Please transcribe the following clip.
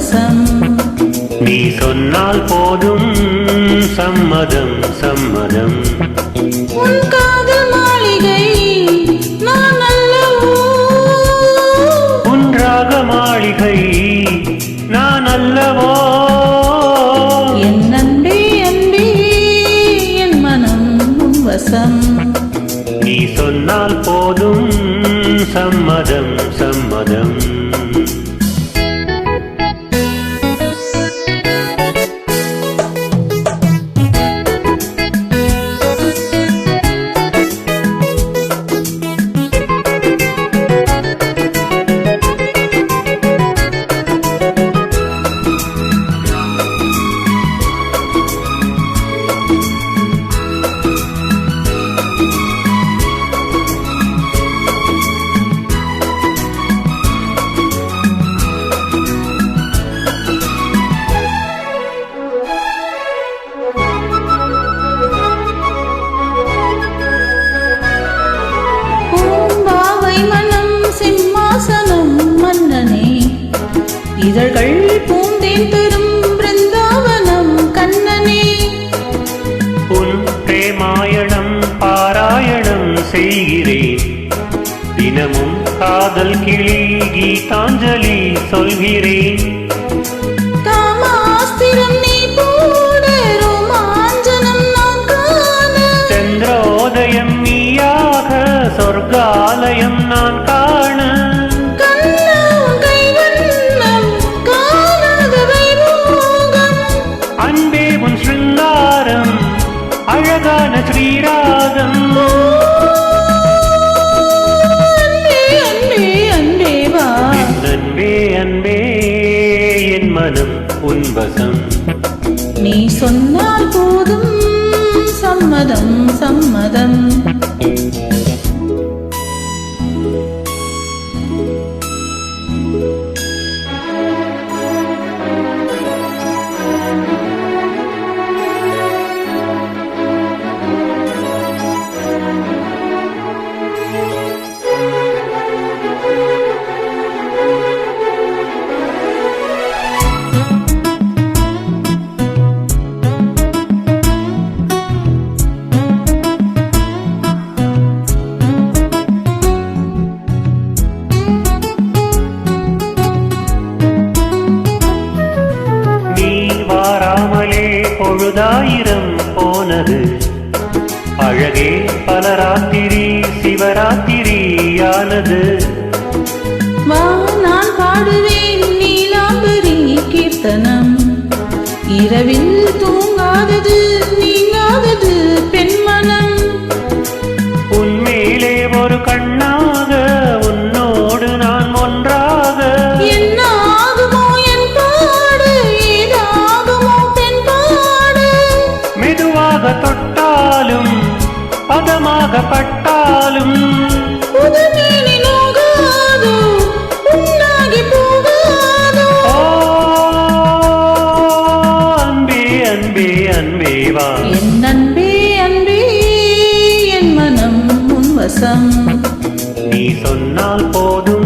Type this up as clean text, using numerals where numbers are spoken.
வசம். நீ சொன்னால் போதும் சம்மதம் சம்மதம். உன் காதல் மாளிகை நான் அல்லவோ, உன் ராக மாளிகை நான் அல்லவோ. என் அன்பே அன்பே என் மனம் உன் வசம். நீ சொன்னால் போதும் சம்மதம் சம்மதம். இதழ்கள் பூந்தேன் பெறும் பிருந்தாவனம் கண்ணனே. உன் பிரேமாயணம் பாராயணம் செய்கிறேன். தினமும் காதல் கிளி கீதாஞ்சலி சொல்கிறேன். காமாஸ்திரம் நீ போட ரோமாஞ்சனம் நான் காண. சந்திரோதயம் நீயாக சொர்க்காலயம் நான் காண. அழகான ஸ்ரீராகம். அன்பே அன்பே வா. அன்பே அன்பே என் மனம் உன் வசம். நீ சொன்னால் போதும் சம்மதம் சம்மதம். பொழுதாயிரம் போனது அழகே பல ராத்திரி சிவராத்திரியானது. வா நான் பாடுவேன் நீலாம்பரி கீர்த்தனம். இரவில் தூங்காதது நீங்காதது பெண்மனம். உன்மேலே ஒரு கண்ணாக உன்னோடு நான் ஒன்றாக. என்னாகுமோ என் பாடு ஏதாகுமோ பெண் பாடு. மெதுவாக தொட்டாலும் பதமாக பட்டாலும் புதுமேனி நோகாதோ உன்னாகி போகாதோ. அன்பே அன்பே அன்பே வா. என் அன்பே அன்பே என் மனம் உன் வசம். நீ சொன்னால் போதும்